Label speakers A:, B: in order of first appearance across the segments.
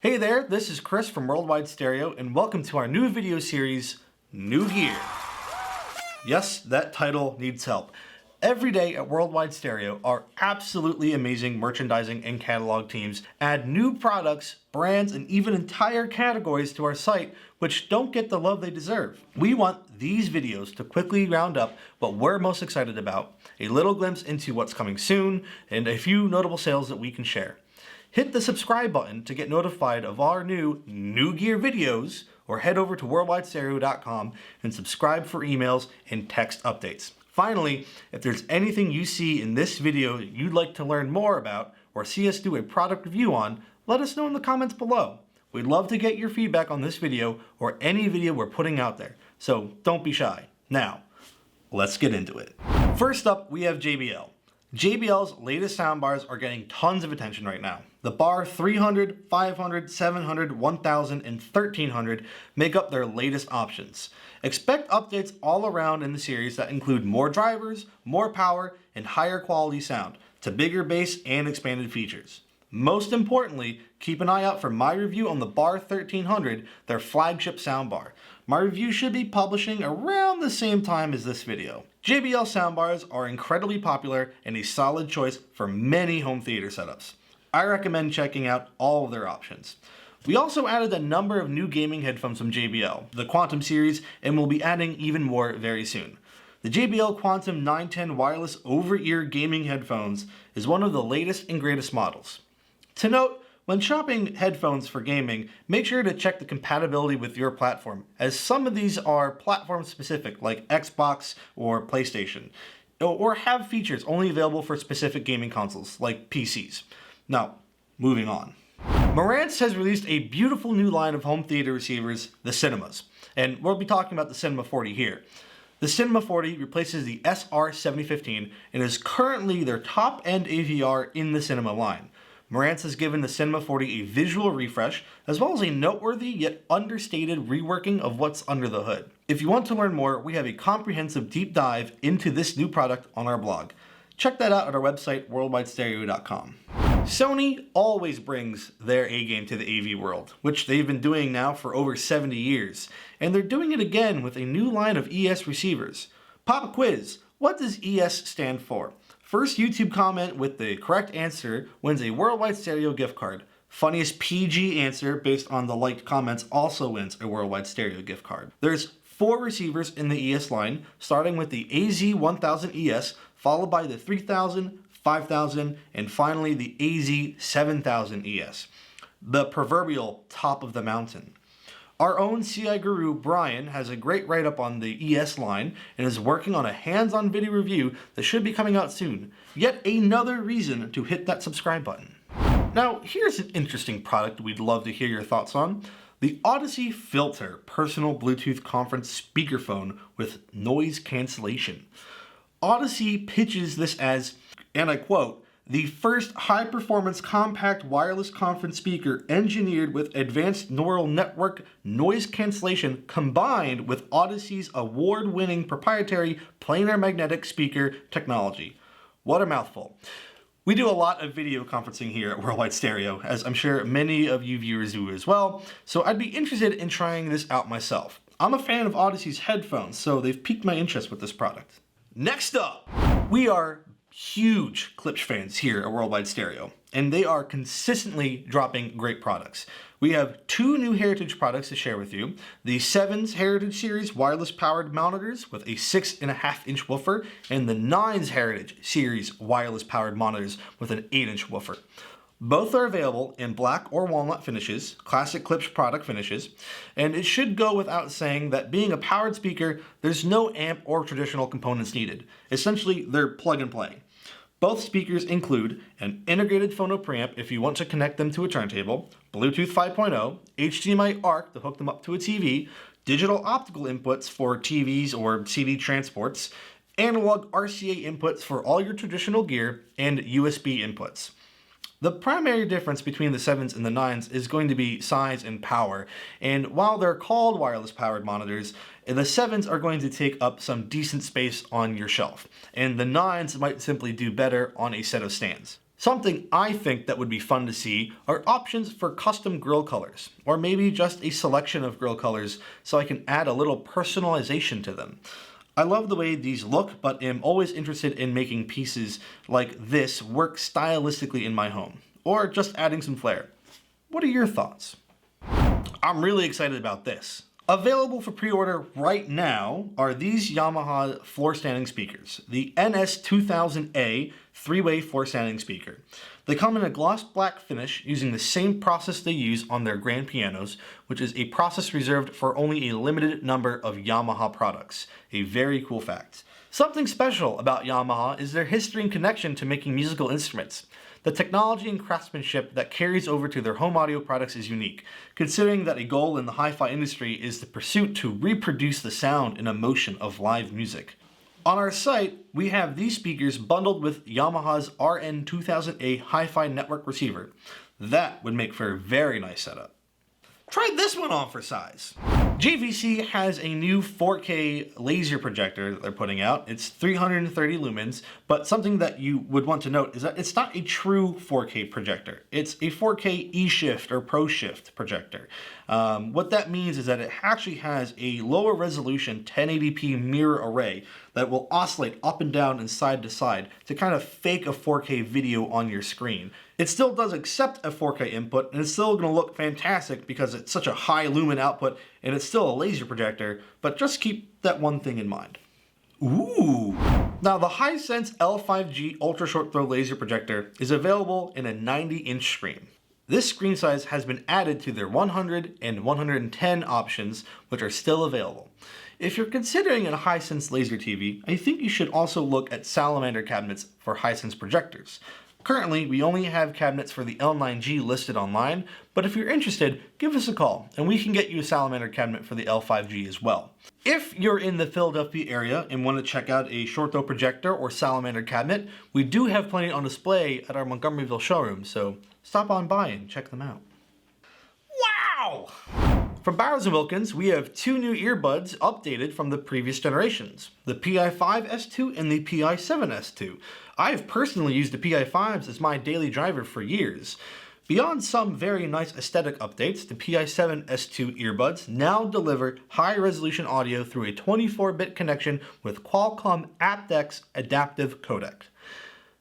A: Hey there, this is Chris from Worldwide Stereo, and welcome to our new video series, New Gear. Yes, that title needs help. Every day at Worldwide Stereo, our absolutely amazing merchandising and catalog teams add new products, brands, and even entire categories to our site which don't get the love they deserve. We want these videos to quickly round up what we're most excited about, a little glimpse into what's coming soon, and a few notable sales that we can share. Hit the subscribe button to get notified of our new Gear videos, or head over to worldwidestereo.com and subscribe for emails and text updates. Finally, if there's anything you see in this video that you'd like to learn more about or see us do a product review on, let us know in the comments below. We'd love to get your feedback on this video or any video we're putting out there, so don't be shy. Now, let's get into it. First up, we have JBL. JBL's latest soundbars are getting tons of attention right now. The bar 300, 500, 700, 1000, and 1300 make up their latest options. Expect updates all around in the series that include more drivers, more power, and higher quality sound, to bigger bass and expanded features. Most importantly, keep an eye out for my review on the bar 1300, their flagship soundbar. My review should be publishing around the same time as this video. JBL soundbars are incredibly popular and a solid choice for many home theater setups. I recommend checking out all of their options. We also added a number of new gaming headphones from JBL, the Quantum series, and we'll be adding even more very soon. The JBL Quantum 910 wireless over-ear gaming headphones is one of the latest and greatest models. To note, when shopping headphones for gaming, make sure to check the compatibility with your platform, as some of these are platform specific like Xbox or PlayStation, or have features only available for specific gaming consoles like PCs. Now, moving on. Marantz has released a beautiful new line of home theater receivers, the Cinemas, and we'll be talking about the Cinema 40 here. The Cinema 40 replaces the SR7015 and is currently their top-end AVR in the Cinema line. Marantz has given the Cinema 40 a visual refresh, as well as a noteworthy yet understated reworking of what's under the hood. If you want to learn more, we have a comprehensive deep dive into this new product on our blog. Check that out at our website, worldwidestereo.com. Sony always brings their A-game to the AV world, which they've been doing now for over 70 years, and they're doing it again with a new line of ES receivers. Pop quiz, what does ES stand for? First YouTube comment with the correct answer wins a Worldwide Stereo gift card. Funniest PG answer based on the liked comments also wins a Worldwide Stereo gift card. There's 4 receivers in the ES line, starting with the AZ1000 ES, followed by the 3000, 5000, and finally the AZ7000 ES, the proverbial top of the mountain. Our own CI guru, Brian, has a great write-up on the ES line and is working on a hands-on video review that should be coming out soon. Yet another reason to hit that subscribe button. Now, here's an interesting product we'd love to hear your thoughts on. The Audeze Filter Personal Bluetooth Conference Speakerphone with Noise Cancellation. Audeze pitches this as, and I quote, the first high-performance compact wireless conference speaker engineered with advanced neural network noise cancellation combined with Audeze's award-winning proprietary planar magnetic speaker technology. What a mouthful. We do a lot of video conferencing here at Worldwide Stereo, as I'm sure many of you viewers do as well, so I'd be interested in trying this out myself. I'm a fan of Audeze's headphones, so they've piqued my interest with this product. Next up, we are huge Klipsch fans here at Worldwide Stereo, and they are consistently dropping great products. We have 2 new Heritage products to share with you. The 7's Heritage Series wireless powered monitors with a 6.5-inch woofer, and the 9's Heritage Series wireless powered monitors with an 8-inch woofer. Both are available in black or walnut finishes, classic Klipsch product finishes, and it should go without saying that being a powered speaker, there's no amp or traditional components needed. Essentially, they're plug and play. Both speakers include an integrated phono preamp if you want to connect them to a turntable, Bluetooth 5.0, HDMI ARC to hook them up to a TV, digital optical inputs for TVs or CD transports, analog RCA inputs for all your traditional gear, and USB inputs. The primary difference between the 7s and the 9s is going to be size and power, and while they're called wireless powered monitors, the 7s are going to take up some decent space on your shelf, and the 9s might simply do better on a set of stands. Something I think that would be fun to see are options for custom grill colors, or maybe just a selection of grill colors so I can add a little personalization to them. I love the way these look, but am always interested in making pieces like this work stylistically in my home, or just adding some flair. What are your thoughts? I'm really excited about this. Available for pre-order right now are these Yamaha floor standing speakers, the NS2000A 3-way floor standing speaker. They come in a gloss black finish using the same process they use on their grand pianos, which is a process reserved for only a limited number of Yamaha products. A very cool fact. Something special about Yamaha is their history and connection to making musical instruments. The technology and craftsmanship that carries over to their home audio products is unique, considering that a goal in the hi-fi industry is the pursuit to reproduce the sound and emotion of live music. On our site, we have these speakers bundled with Yamaha's RN2000A hi-fi network receiver. That would make for a very nice setup. Try this one on for size. JVC has a new 4K laser projector that they're putting out. It's 330 lumens, but something that you would want to note is that it's not a true 4K projector. It's a 4K E-Shift or Pro-Shift projector. What that means is that it actually has a lower resolution 1080p mirror array that will oscillate up and down and side to side to kind of fake a 4K video on your screen. It still does accept a 4K input, and it's still going to look fantastic because it's such a high lumen output, and it's still a laser projector, but just keep that one thing in mind. Ooh! Now, the Hisense L5G Ultra Short Throw Laser Projector is available in a 90-inch screen. This screen size has been added to their 100 and 110 options, which are still available. If you're considering a Hisense laser TV, I think you should also look at salamander cabinets for Hisense projectors. Currently, we only have cabinets for the L9G listed online, but if you're interested, give us a call and we can get you a salamander cabinet for the L5G as well. If you're in the Philadelphia area and want to check out a short throw projector or salamander cabinet, we do have plenty on display at our Montgomeryville showroom, so stop on by and check them out. Wow! From Bowers & Wilkins, we have two new earbuds updated from the previous generations, the PI5S2 and the PI7S2. I've personally used the PI5s as my daily driver for years. Beyond some very nice aesthetic updates, the PI7S2 earbuds now deliver high-resolution audio through a 24-bit connection with Qualcomm aptX adaptive codec.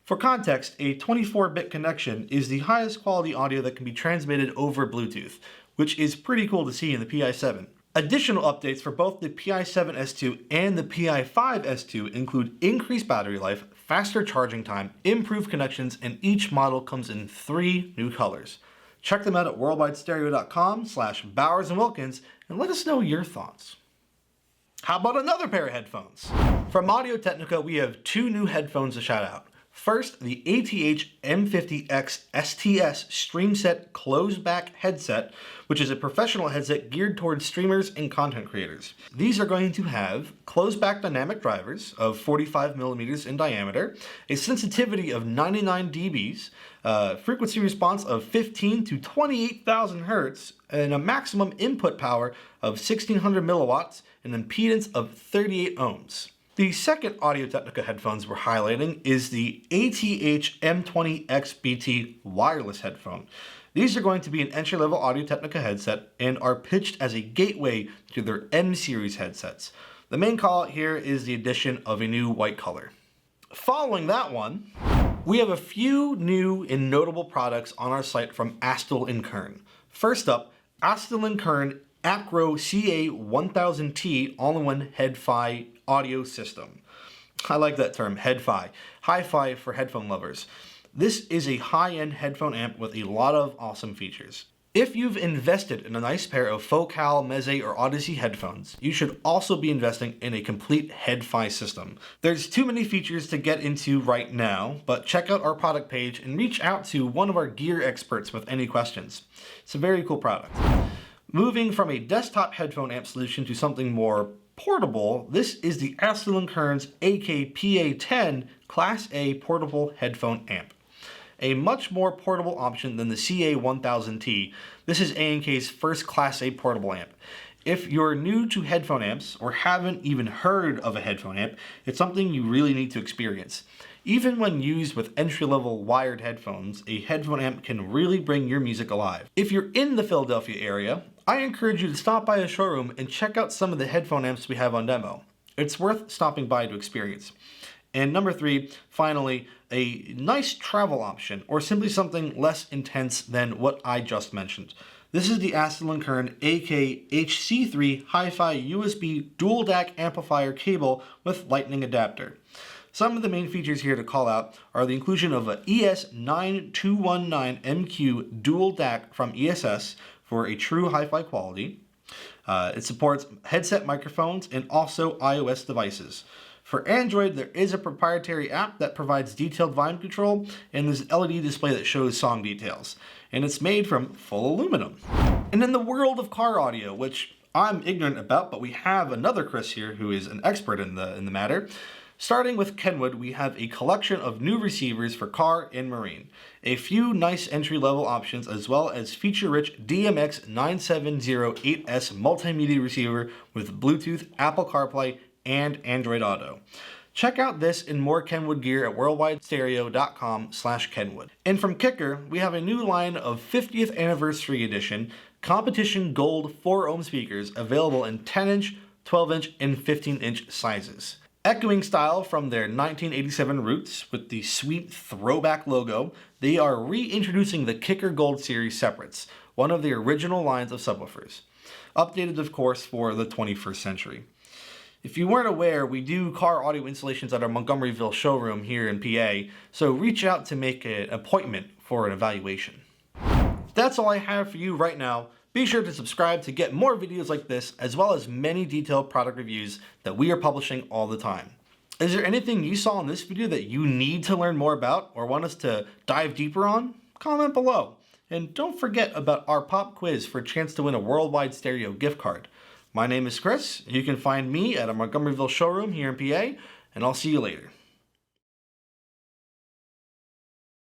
A: For context, a 24-bit connection is the highest quality audio that can be transmitted over Bluetooth, which is pretty cool to see in the PI7. Additional updates for both the PI7S2 and the PI5S2 include increased battery life, faster charging time, improved connections, and each model comes in 3 new colors. Check them out at worldwidestereo.com/Bowers & and let us know your thoughts. How about another pair of headphones? From AudioTechnica, we have 2 new headphones to shout out. First, the ATH M50X STS StreamSet closed-back headset, which is a professional headset geared towards streamers and content creators. These are going to have closed-back dynamic drivers of 45 millimeters in diameter, a sensitivity of 99 dBs, frequency response of 15 to 28,000 hertz, and a maximum input power of 1600 milliwatts, and an impedance of 38 ohms. The second AudioTechnica headphones we're highlighting is the ATH M20X BT wireless headphone. These are going to be an entry-level AudioTechnica headset and are pitched as a gateway to their M-series headsets. The main call-out here is the addition of a new white color. Following that one, we have a few new and notable products on our site from Astell Kern. First up, Astell Kern Acro CA1000T all-in-one head-fi audio system. I like that term, head-fi. Hi-fi for headphone lovers. This is a high-end headphone amp with a lot of awesome features. If you've invested in a nice pair of Focal, Meze, or Audeze headphones, you should also be investing in a complete head-fi system. There's too many features to get into right now, but check out our product page and reach out to one of our gear experts with any questions. It's a very cool product. Moving from a desktop headphone amp solution to something more portable, this is the Astell Kern's AKPA10 Class A portable headphone amp. A much more portable option than the CA1000T, this is A&K's first Class A portable amp. If you're new to headphone amps or haven't even heard of a headphone amp, it's something you really need to experience. Even when used with entry-level wired headphones, a headphone amp can really bring your music alive. If you're in the Philadelphia area, I encourage you to stop by a showroom and check out some of the headphone amps we have on demo. It's worth stopping by to experience. And number 3, finally, a nice travel option, or simply something less intense than what I just mentioned. This is the Astell Kern AK-HC3 Hi-Fi USB dual DAC amplifier cable with lightning adapter. Some of the main features here to call out are the inclusion of a ES9219MQ dual DAC from ESS for a true hi-fi quality. It supports headset microphones and also iOS devices. For Android, there is a proprietary app that provides detailed volume control, and there's an LED display that shows song details. And it's made from full aluminum. And in the world of car audio, which I'm ignorant about, but we have another Chris here who is an expert in the matter. Starting with Kenwood, we have a collection of new receivers for car and marine. A few nice entry-level options, as well as feature-rich DMX9708S multimedia receiver with Bluetooth, Apple CarPlay, and Android Auto. Check out this and more Kenwood gear at worldwidestereo.com/Kenwood. And from Kicker, we have a new line of 50th Anniversary Edition Competition Gold 4-ohm speakers available in 10-inch, 12-inch, and 15-inch sizes. Echoing style from their 1987 roots with the sweet throwback logo, they are reintroducing the Kicker Gold Series separates, one of the original lines of subwoofers. Updated, of course, for the 21st century. If you weren't aware, we do car audio installations at our Montgomeryville showroom here in PA, so reach out to make an appointment for an evaluation. That's all I have for you right now. Be sure to subscribe to get more videos like this, as well as many detailed product reviews that we are publishing all the time. Is there anything you saw in this video that you need to learn more about or want us to dive deeper on? Comment below. And don't forget about our pop quiz for a chance to win a Worldwide Stereo gift card. My name is Chris. You can find me at our Montgomeryville showroom here in PA, and I'll see you later.